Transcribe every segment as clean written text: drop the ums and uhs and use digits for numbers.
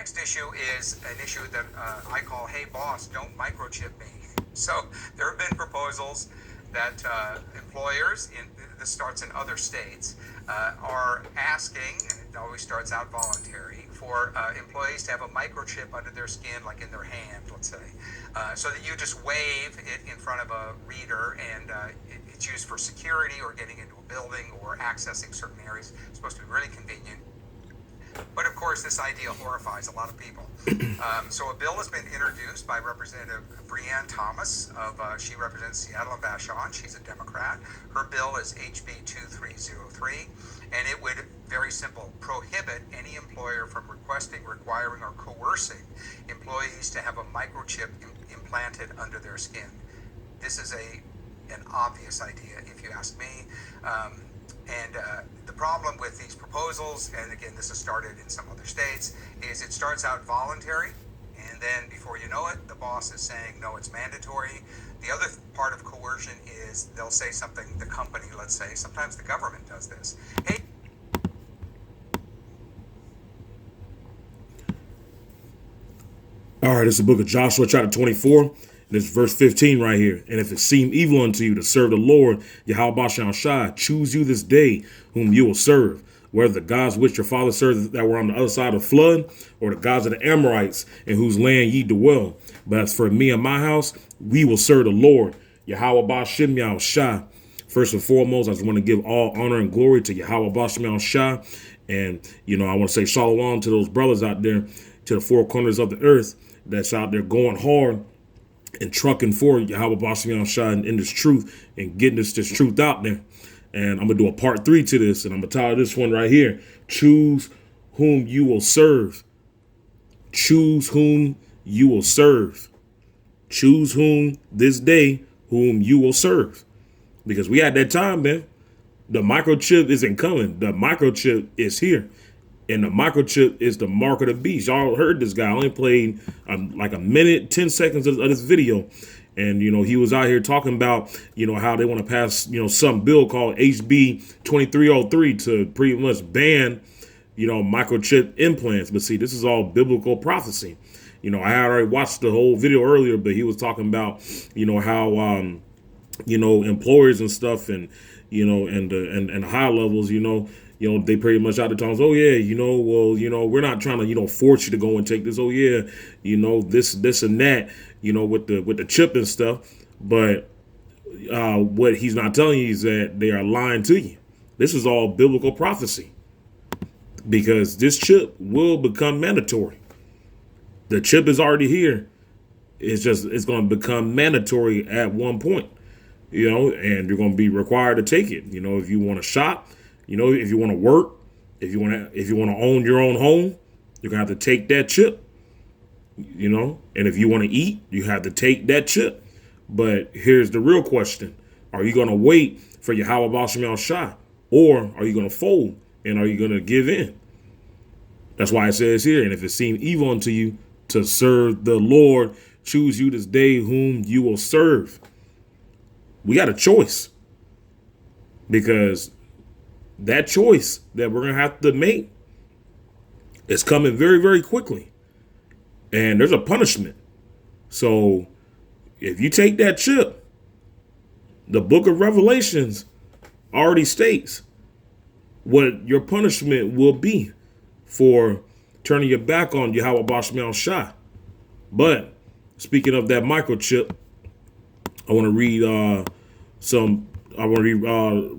Next issue is an issue that I call, hey boss, don't microchip me. So there have been proposals that employers, this starts in other states, are asking, and it always starts out voluntary, for employees to have a microchip under their skin, like in their hand, let's say, so that you just wave it in front of a reader, and it's used for security or getting into a building or accessing certain areas. It's supposed to be really convenient. But of course, this idea horrifies a lot of people. So a bill has been introduced by Representative Breanne Thomas she represents Seattle and Vashon. She's a Democrat. Her bill is HB 2303, and it would, very simple, prohibit any employer from requesting, requiring, or coercing employees to have a microchip implanted under their skin. This is an obvious idea, if you ask me. The problem with these proposals, and again, this has started in some other states, is it starts out voluntary, and then before you know it, the boss is saying, no, it's mandatory. The other part of coercion is they'll say something, the company, let's say, sometimes the government does this. Hey. All right, it's the book of Joshua, chapter 24. And it's verse 15 right here. And if it seem evil unto you to serve the Lord, Yahweh Shai, choose you this day whom you will serve, whether the gods which your father served that were on the other side of the flood, or the gods of the Amorites in whose land ye dwell. But as for me and my house, we will serve the Lord, Yahweh Shai. First and foremost, I just want to give all honor and glory to Yahweh Shai. And, I want to say shalom to those brothers out there, to the four corners of the earth that's out there going hard and trucking for Yahweh Shai in this truth and getting this truth out there. And I'm going to do a part 3 to this, and I'm going to title this one right here, Choose Whom You Will Serve. Choose whom you will serve. Choose whom this day whom you will serve. Because we had that time, man. The microchip isn't coming. The microchip is here. And the microchip is the mark of the beast. Y'all heard this guy. I only played like a minute, 10 seconds of this video. And, he was out here talking about, how they want to pass, some bill called HB 2303 to pretty much ban, microchip implants. But see, this is all biblical prophecy. I had already watched the whole video earlier, but he was talking about, how, employers and stuff and, and the high levels, they pretty much out the times, oh yeah, we're not trying to, force you to go and take this. Oh yeah, this and that, with the chip and stuff. But what he's not telling you is that they are lying to you. This is all biblical prophecy, because this chip will become mandatory. The chip is already here. It's going to become mandatory at one point, and you're going to be required to take it. If you want to shop, if you want to work, if you want to own your own home, you're going to have to take that chip, and if you want to eat, you have to take that chip. But here's the real question. Are you going to wait for Yahweh Shai, or are you going to fold, and are you going to give in? That's why it says here, and if it seem evil unto you to serve the Lord, choose you this day whom you will serve. We got a choice, because that choice that we're going to have to make is coming very, very quickly. And there's a punishment. So if you take that chip, the book of Revelations already states what your punishment will be for turning your back on Yahweh Shai. But speaking of that microchip, I want to read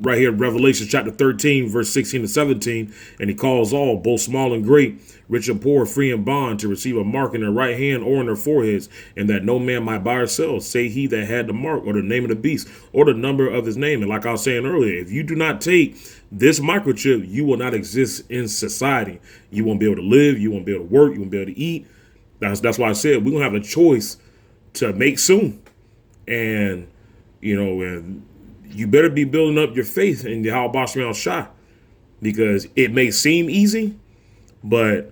right here, Revelation chapter 13, verse 16 to 17. And he calls all, both small and great, rich and poor, free and bond, to receive a mark in their right hand or in their foreheads, and that no man might buy or sell, say he that had the mark or the name of the beast or the number of his name. And like I was saying earlier, if you do not take this microchip, you will not exist in society. You won't be able to live. You won't be able to work. You won't be able to eat. That's why I said we're going to have a choice to make soon. And, and you better be building up your faith in Yahweh Shai, because it may seem easy, but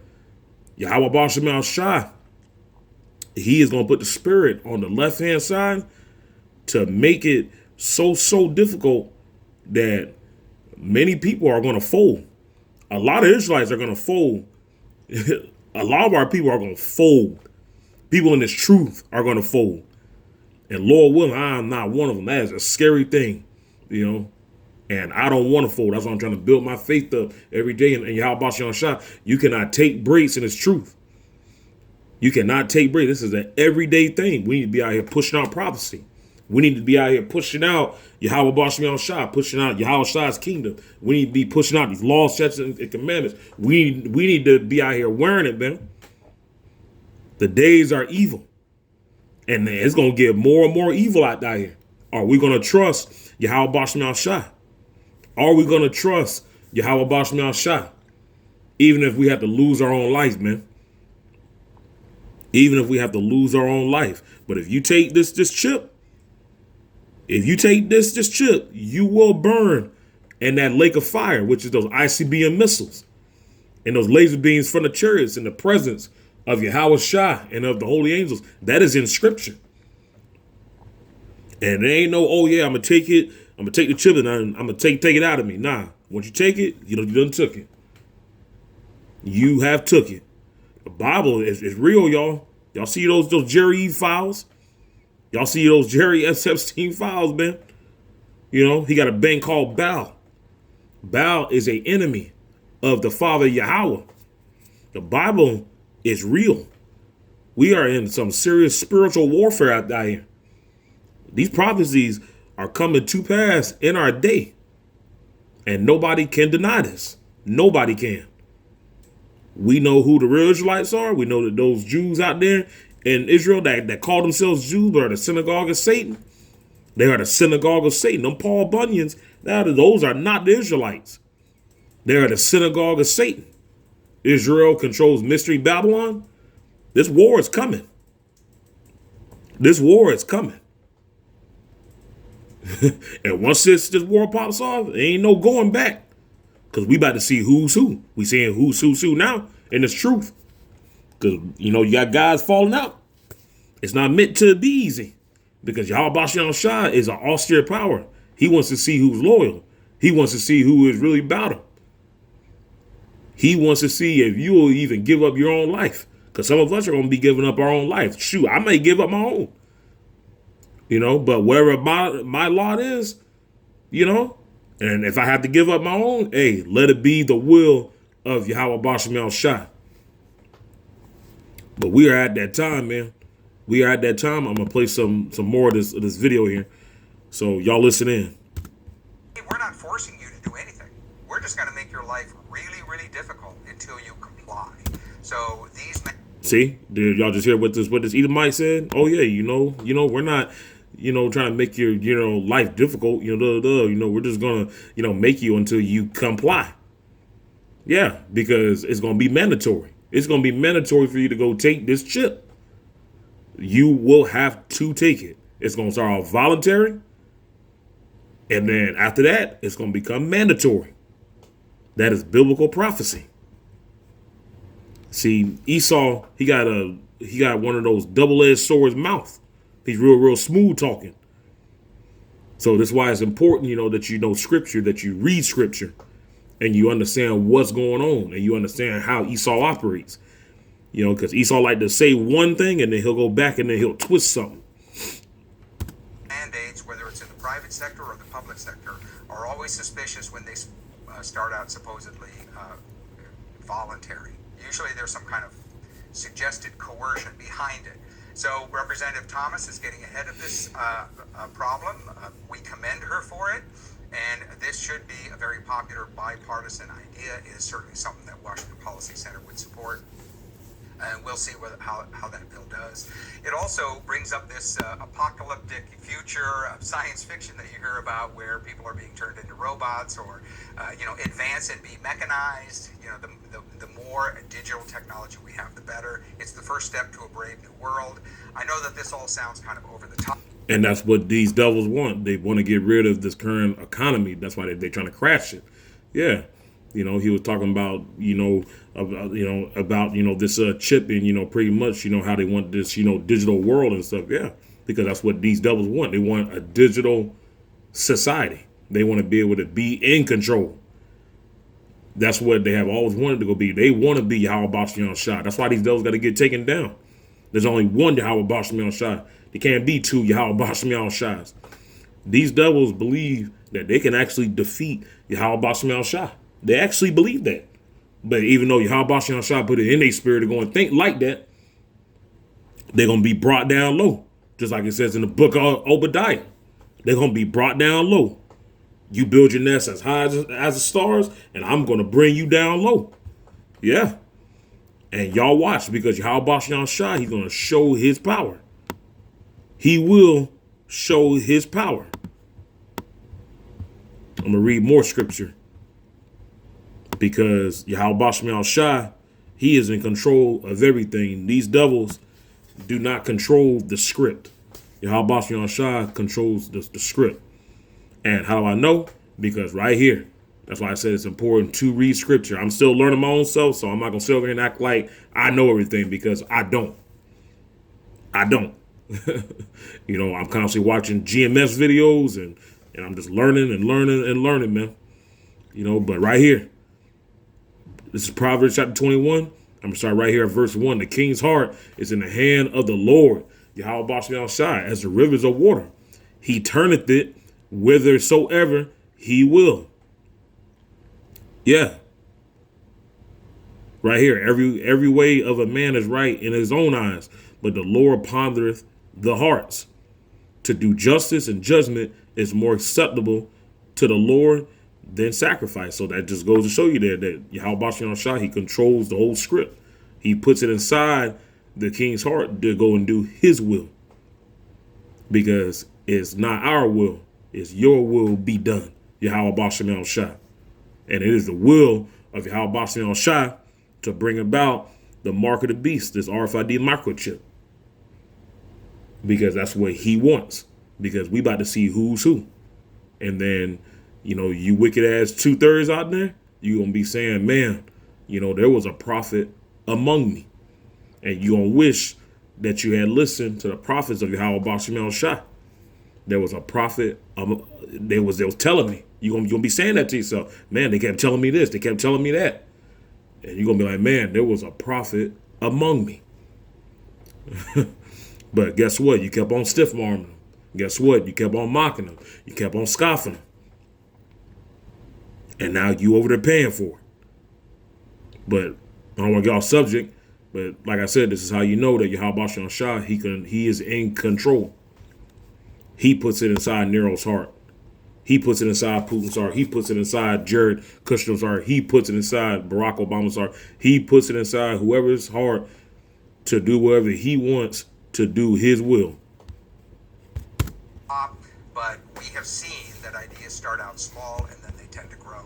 Yahweh Shai, he is going to put the spirit on the left-hand side to make it so difficult that many people are going to fold. A lot of Israelites are going to fold A lot of our people are going to fold. People in this truth are going to fold. And Lord willing, I'm not one of them. That is a scary thing, you know. And I don't want to fold. That's why I'm trying to build my faith up every day. And Yahweh Bashan Shah, you cannot take breaks in this truth. You cannot take breaks. This is an everyday thing. We need to be out here pushing out prophecy. We need to be out here pushing out Yahweh Bashan Shah, pushing out Yahweh Shah's kingdom. We need to be pushing out these laws, statutes, and commandments. We need to be out here wearing it, man. The days are evil. And it's going to get more and more evil out here. Are we going to trust Yahweh Bashan Shah? Are we going to trust Yahweh Bashan Shah? Even if we have to lose our own life, man. Even if we have to lose our own life. But if you take this chip, this chip, you will burn in that lake of fire, which is those ICBM missiles and those laser beams from the chariots in the presence of Yahweh Shah and of the holy angels. That is in scripture. And there ain't no, oh yeah, I'm going to take it. I'm going to take the chip and I'm going to take it out of me. Nah, once you take it, you done took it. You have took it. The Bible is real, y'all. Y'all see those Jerry Eve files? Y'all see those Jerry S. Epstein files, man? You know, he got a bank called Baal. Baal is an enemy of the Father Yahweh. The Bible is real. We are in some serious spiritual warfare out here. These prophecies are coming to pass in our day. And nobody can deny this. Nobody can. We know who the real Israelites are. We know that those Jews out there in Israel that call themselves Jews are the synagogue of Satan. They are the synagogue of Satan. Them Paul Bunyan's, those are not the Israelites. They are the synagogue of Satan. Israel controls Mystery Babylon. This war is coming. This war is coming. And once this war pops off, there ain't no going back. Because we about to see who's who. We seeing who's who now. And it's truth. Because, you know, you got guys falling out. It's not meant to be easy. Because Yahweh Bashan Shah is an austere power. He wants to see who's loyal. He wants to see who is really about him. He wants to see if you will even give up your own life. Because some of us are going to be giving up our own life. Shoot, I may give up my own. You know, but wherever my lot is, you know, and if I have to give up my own, hey, let it be the will of Yahweh Bashan Shah. But we are at that time, man. We are at that time. I'm going to play some more of this video here. So y'all listen in. We're not forcing you to do anything. We're just going to make your life really, really difficult until you comply. So these... See, did y'all just hear what this Edomite said? Oh yeah, you know, we're not, trying to make your, life difficult. We're just gonna, make you until you comply. Yeah, because it's gonna be mandatory. It's gonna be mandatory for you to go take this chip. You will have to take it. It's gonna start off voluntary, and then after that, it's gonna become mandatory. That is biblical prophecy. See, Esau, he got one of those double-edged swords mouth. He's real smooth talking. So that's why it's important, that you know scripture, that you read scripture, and you understand what's going on, and you understand how Esau operates. Because Esau like to say one thing, and then he'll go back, and then he'll twist something. Mandates, whether it's in the private sector or the public sector, are always suspicious when they start out supposedly voluntary. Usually there's some kind of suggested coercion behind it. So Representative Thomas is getting ahead of this problem. We commend her for it. And this should be a very popular bipartisan idea. It is certainly something that Washington Policy Center would support. And we'll see how that bill does. It also brings up this apocalyptic future of science fiction that you hear about, where people are being turned into robots or, advance and be mechanized. The more digital technology we have, the better. It's the first step to a brave new world. I know that this all sounds kind of over the top. And that's what these devils want. They want to get rid of this current economy. That's why they're trying to crash it. Yeah. He was talking about, this chip and, pretty much, how they want this, digital world and stuff. Yeah, because that's what these devils want. They want a digital society. They want to be able to be in control. That's what they have always wanted to go be. They want to be Yahweh Bashem Shah. That's why these devils got to get taken down. There's only one Yahweh Bashem Shah. There can't be two Yahweh Bashem Shahs. These devils believe that they can actually defeat Yahweh Bashem Shah. They actually believe that. But even though Yahweh Bashem Shah put it in their spirit to go and think like that, they're going to be brought down low. Just like it says in the book of Obadiah. They're going to be brought down low. You build your nest as high as the stars, and I'm going to bring you down low. Yeah. And y'all watch, because Yahweh Bashem Shah, he's going to show his power. He will show his power. I'm going to read more scripture. Because Yahweh Bashem Shah, he is in control of everything. These devils do not control the script. Yahweh Bashem Shah controls the script. And how do I know? Because right here, that's why I said it's important to read scripture. I'm still learning my own self, so I'm not going to sit over here and act like I know everything, because I don't. I don't. You know, I'm constantly watching GMS videos, and I'm just learning and learning and learning, man. You know, but right here, this is Proverbs chapter 21. I'm going to start right here at verse 1. The king's heart is in the hand of the Lord, Yahweh Bashem Shai, as the rivers of water. He turneth it whithersoever he will. Yeah. Right here. Every way of a man is right in his own eyes, but the Lord pondereth the hearts. To do justice and judgment is more acceptable to the Lord than sacrifice. So that just goes to show you there that Yahweh Bashem Shah, he controls the whole script. He puts it inside the king's heart to go and do his will. Because it's not our will. It's your will be done, Yahweh Bashem Shah. And it is the will of Yahweh Bashem Shah to bring about the mark of the beast, this Rfid microchip. Because that's what he wants. Because we about to see who's who. And then, you know, you wicked ass 2/3 out there, you going to be saying, man, you know, there was a prophet among me. And you going to wish that you had listened to the prophets of Yahweh Bashem Shah. There was a prophet, they was telling me. You're gonna be saying that to yourself. Man, they kept telling me this, they kept telling me that. And you're going to be like, man, there was a prophet among me. But guess what? You kept on stiff-arming them. Guess what? You kept on mocking them. You kept on scoffing them. And now you over there paying for it. But I don't want to get off subject. But like I said, this is how you know that Yahweh Bashem Shah, he is in control. He puts it inside Nero's heart. He puts it inside Putin's heart. He puts it inside Jared Kushner's heart. He puts it inside Barack Obama's heart. He puts it inside whoever's heart to do whatever he wants to do his will. But we have seen that ideas start out small and then they tend to grow.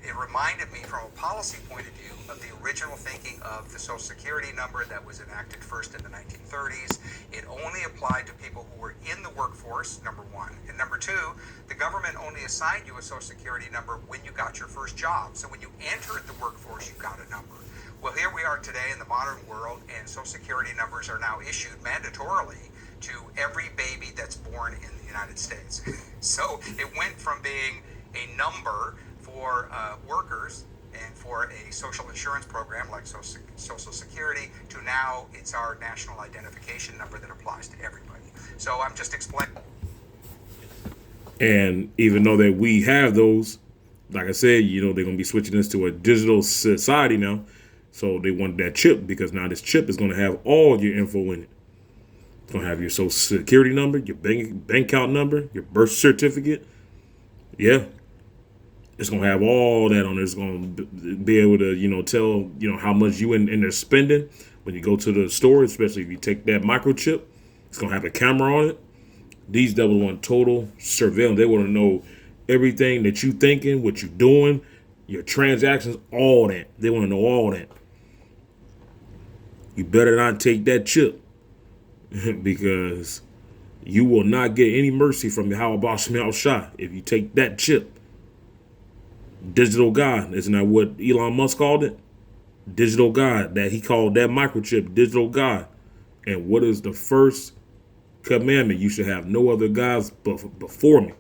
It reminded me from a policy point of view of the original thinking of the Social Security number that was enacted first in the 1930s. It only applied to people who were in the workforce, number one. And number two, the government only assigned you a Social Security number when you got your first job. So when you entered the workforce, you got a number. Well, here we are today in the modern world, and Social Security numbers are now issued mandatorily to every baby that's born in the United States. So it went from being a number for workers and for a social insurance program like Social Security to now it's our national identification number that applies to everybody. So I'm just explaining. And even though that we have those, like I said, you know, they're going to be switching this to a digital society now. So they want that chip because now this chip is going to have all your info in it. It's going to have your Social Security number, your bank account number, your birth certificate. Yeah. It's going to have all that on it. It's going to be able to, you know, tell, you know, how much you in there spending when you go to the store, especially if you take that microchip. It's going to have a camera on it. These devils want total surveillance. They want to know everything that you thinking, what you doing, your transactions, all that. They want to know all that. You better not take that chip because you will not get any mercy from Yahweh Bashem Shah if you take that chip. Digital God, isn't that what Elon Musk called it? Digital God, that he called that microchip digital God. And what is the first commandment? You should have no other gods before me.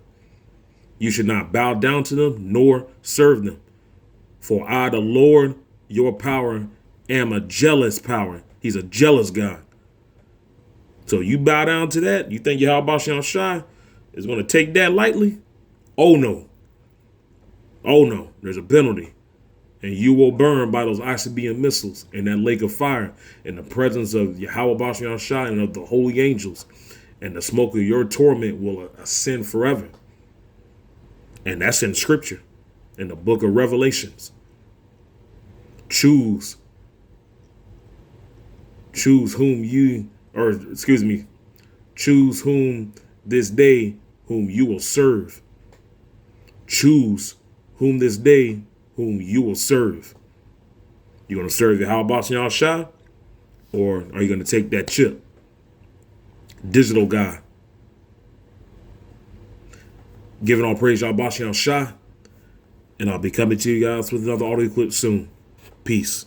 You should not bow down to them nor serve them. For I, the Lord, your power, am a jealous power. He's a jealous God. So you bow down to that? You think Yahweh Bashan Shai is going to take that lightly? Oh no. Oh no. There's a penalty. And you will burn by those Isabean missiles in that lake of fire in the presence of Yahweh Bashan Shai and of the holy angels. And the smoke of your torment will ascend forever. And that's in scripture, in the book of Revelations. Choose whom choose whom this day whom you will serve. Choose whom this day whom you will serve. You going to serve Yahweh Bashan Shai, or are you going to take that chip? Digital God. Giving all praise Yahweh Bashan Shai, and I'll be coming to you guys with another audio clip soon. Peace.